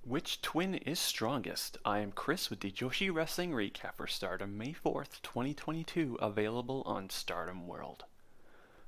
Which twin is strongest? I am Chris with the Joshi Wrestling Recap for Stardom May 4th, 2022, available on Stardom World.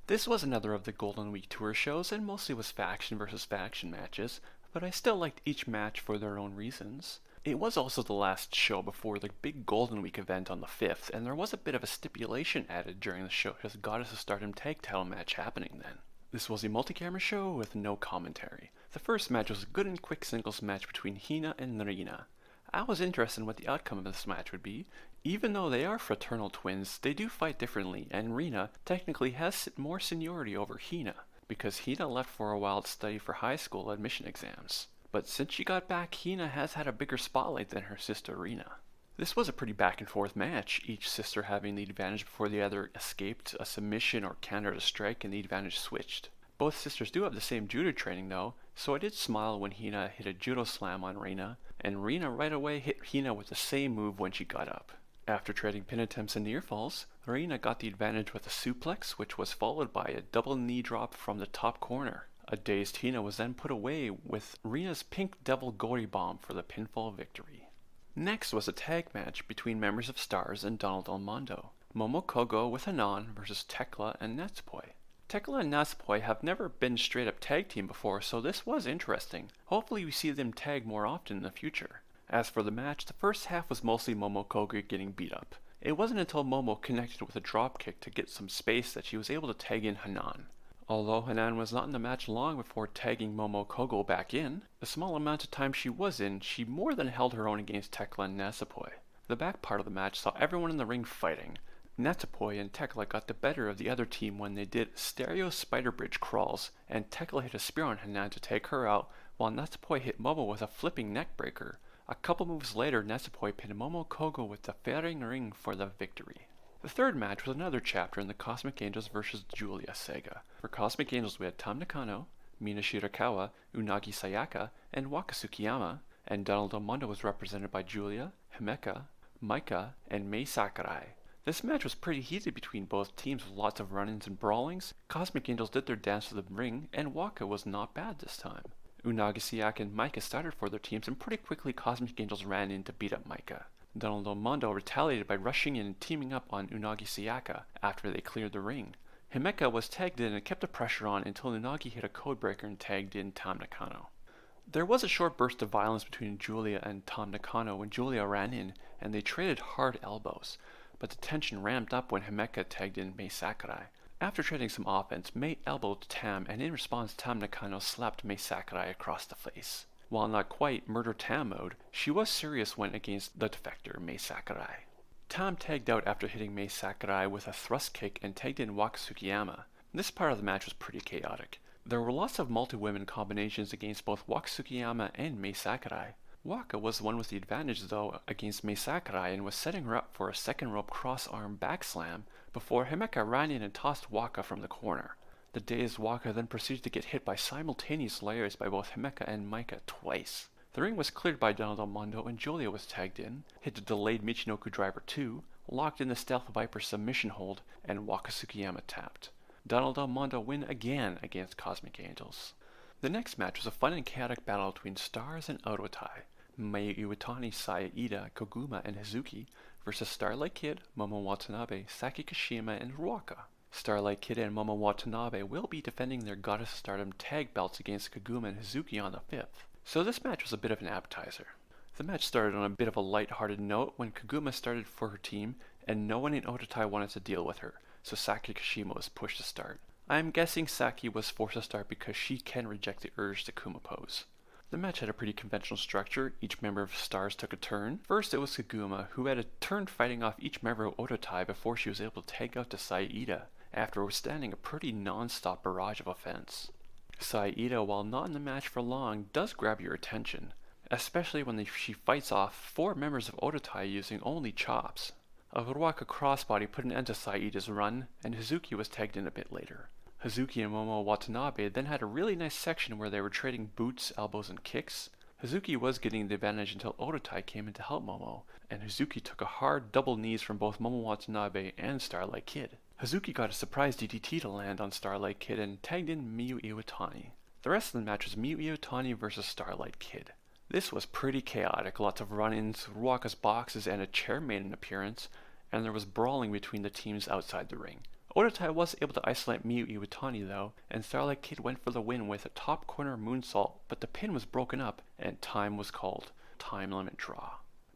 This was another of the Golden Week Tour shows and mostly was faction versus faction matches, but I still liked each match for their own reasons. It was also the last show before the big Golden Week event on the 5th, and there was a bit of a stipulation added during the show because Goddess of Stardom tag title match happening then. This was a multi-camera show with no commentary. The first match was a good and quick singles match between Hina and Rina. I was interested in what the outcome of this match would be. Even though they are fraternal twins, they do fight differently, and Rina technically has more seniority over Hina, because Hina left for a while to study for high school admission exams. But since she got back, Hina has had a bigger spotlight than her sister Rina. This was a pretty back and forth match, each sister having the advantage before the other escaped a submission or countered a strike and the advantage switched. Both sisters do have the same judo training though, so I did smile when Hina hit a judo slam on Rina, and Rina right away hit Hina with the same move when she got up. After trading pin attempts and near falls, Rina got the advantage with a suplex, which was followed by a double knee drop from the top corner. A dazed Hina was then put away with Rina's pink devil gory bomb for the pinfall victory. Next was a tag match between members of Stars and Donald Almondo. Momo Kogo with Hanan versus Tekla and Natsupoi. Tekla and Natsupoi have never been straight up tag team before, so this was interesting. Hopefully we see them tag more often in the future. As for the match, the first half was mostly Momo Kogo getting beat up. It wasn't until Momo connected with a dropkick to get some space that she was able to tag in Hanan. Although Hanan was not in the match long before tagging Momo Kogo back in, the small amount of time she was in, she more than held her own against Tekla and Natsupoi. The back part of the match saw everyone in the ring fighting. Natsupoi and Tekla got the better of the other team when they did stereo spider bridge crawls, and Tekla hit a spear on Hanan to take her out, while Natsupoi hit Momo with a flipping neck breaker. A couple moves later, Natsupoi pinned Momo Kogo with the fairing ring for the victory. The third match was another chapter in the Cosmic Angels vs. Julia saga. For Cosmic Angels we had Tam Nakano, Mina Shirakawa, Unagi Sayaka, and Waka Tsukiyama, and Donald Almondo was represented by Julia, Himeka, Maika, and Mei Sakurai. This match was pretty heated between both teams with lots of run-ins and brawlings. Cosmic Angels did their dance to the ring, and Waka was not bad this time. Unagi Sayaka and Maika started for their teams, and pretty quickly Cosmic Angels ran in to beat up Maika. Donald Almondo retaliated by rushing in and teaming up on Unagi Sayaka after they cleared the ring. Himeka was tagged in and kept the pressure on until Unagi hit a codebreaker and tagged in Tam Nakano. There was a short burst of violence between Julia and Tam Nakano when Julia ran in, and they traded hard elbows, but the tension ramped up when Himeka tagged in Mei Sakurai. After trading some offense, Mei elbowed Tam, and in response Tam Nakano slapped Mei Sakurai across the face. While not quite Murder Tam mode, she was serious when against the defector Mei Sakurai. Tam tagged out after hitting Mei Sakurai with a thrust kick and tagged in Waka Tsukiyama. This part of the match was pretty chaotic. There were lots of multi-women combinations against both Waka Tsukiyama and Mei Sakurai. Waka was the one with the advantage though against Mei Sakurai and was setting her up for a second rope cross-arm backslam before Himeka ran in and tossed Waka from the corner. The dazed Waka then proceeded to get hit by simultaneous layers by both Himeka and Maika twice. The ring was cleared by Donald Almondo and Julia was tagged in, hit the delayed Michinoku Driver 2, locked in the Stealth Viper submission hold, and Waka Tsukiyama tapped. Donald Almondo win again against Cosmic Angels. The next match was a fun and chaotic battle between Stars and Ototai. Mayu Iwatani, Saida, Koguma, and Hazuki versus Starlight Kid, Momo Watanabe, Saki Kashima, and Ruaka. Starlight Kid and Momo Watanabe will be defending their Goddess of Stardom tag belts against Koguma and Hazuki on the 5th. So this match was a bit of an appetizer. The match started on a bit of a light-hearted note when Koguma started for her team and no one in Ototai wanted to deal with her, so Saki Kashima was pushed to start. I am guessing Saki was forced to start because she can reject the urge to Kuma pose. The match had a pretty conventional structure. Each member of Stars took a turn. First it was Koguma, who had a turn fighting off each member of Ototai before she was able to tag out to Saida, after withstanding a pretty non-stop barrage of offense. Saida, while not in the match for long, does grab your attention, especially when she fights off 4 members of Ototai using only chops. A Ruaka crossbody put an end to Saida's run, and Hazuki was tagged in a bit later. Hazuki and Momo Watanabe then had a really nice section where they were trading boots, elbows, and kicks. Hazuki was getting the advantage until Ototai came in to help Momo, and Hazuki took a hard double knees from both Momo Watanabe and Starlight Kid. Hazuki got a surprise DDT to land on Starlight Kid and tagged in Miyu Iwatani. The rest of the match was Miyu Iwatani versus Starlight Kid. This was pretty chaotic, lots of run-ins, Ruaka's boxes, and a chair made an appearance, and there was brawling between the teams outside the ring. Odatai was able to isolate Miyu Iwatani though, and Starlight Kid went for the win with a top corner moonsault, but the pin was broken up, and time was called. Time limit draw.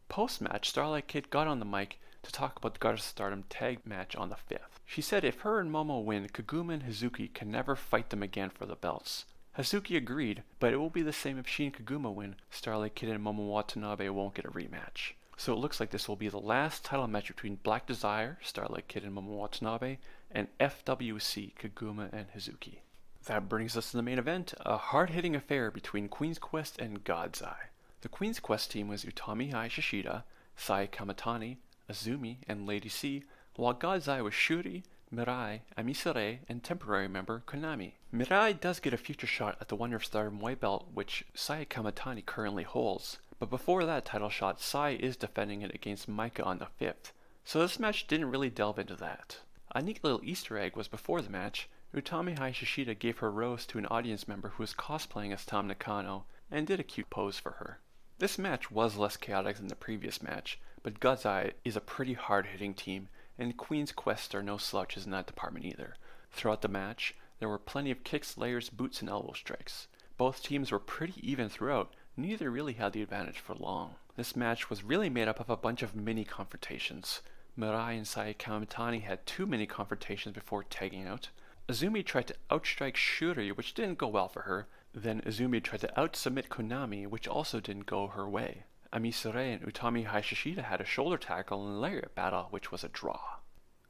Post-match, Starlight Kid got on the mic to talk about the Goddess of Stardom tag match on the 5th. She said if her and Momo win, Kaguma and Hazuki can never fight them again for the belts. Hazuki agreed, but it will be the same if she and Kaguma win. Starlight Kid and Momo Watanabe won't get a rematch. So it looks like this will be the last title match between Black Desire, Starlight Kid and Momo Watanabe, and FWC, Kaguma and Hazuki. That brings us to the main event, a hard-hitting affair between Queen's Quest and God's Eye. The Queen's Quest team was Utami Hayashishida, Sai Kamatani, Azumi, and Lady C, while God's Eye was Shuri, Mirai, Amisare, and temporary member Konami. Mirai does get a future shot at the Wonder of Stardom white belt, which Sai Kamatani currently holds, but before that title shot, Sai is defending it against Maika on the 5th, so this match didn't really delve into that. A neat little Easter egg was before the match. Utami Hayashishida gave her rose to an audience member who was cosplaying as Tam Nakano, and did a cute pose for her. This match was less chaotic than the previous match, but God's Eye is a pretty hard-hitting team, and Queen's Quest are no slouches in that department either. Throughout the match, there were plenty of kicks, layers, boots, and elbow strikes. Both teams were pretty even throughout, neither really had the advantage for long. This match was really made up of a bunch of mini confrontations. Mirai and Sai Kamatani had 2 mini confrontations before tagging out. Azumi tried to outstrike Shuri, which didn't go well for her. Then Azumi tried to out-submit Konami, which also didn't go her way. Amisare and Utami Hayashishida had a shoulder tackle and lariat battle, which was a draw.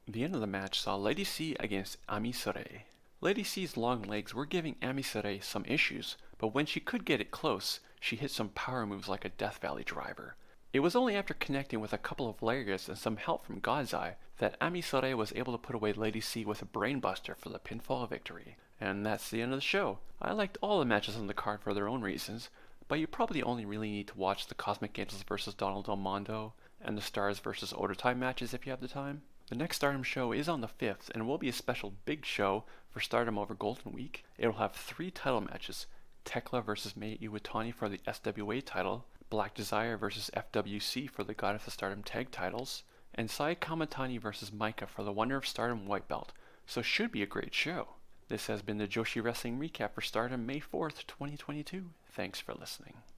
The end of the match saw Lady C against Amisare. Lady C's long legs were giving Amisare some issues, but when she could get it close, she hit some power moves like a Death Valley driver. It was only after connecting with a couple of lariats and some help from God's Eye that Amisare was able to put away Lady C with a brainbuster for the pinfall victory. And that's the end of the show. I liked all the matches on the card for their own reasons, but you probably only really need to watch the Cosmic Angels vs. Donald Del Mondo and the Stars vs. Odatai matches if you have the time. The next Stardom show is on the 5th and will be a special big show for Stardom over Golden Week. It will have 3 title matches: Tekla vs. Mei Iwatani for the SWA title, Black Desire vs. FWC for the Goddess of Stardom tag titles, and Sai Kamatani vs. Maika for the Wonder of Stardom white belt, so should be a great show. This has been the Joshi Wrestling Recap for Stardom May 4th, 2022. Thanks for listening.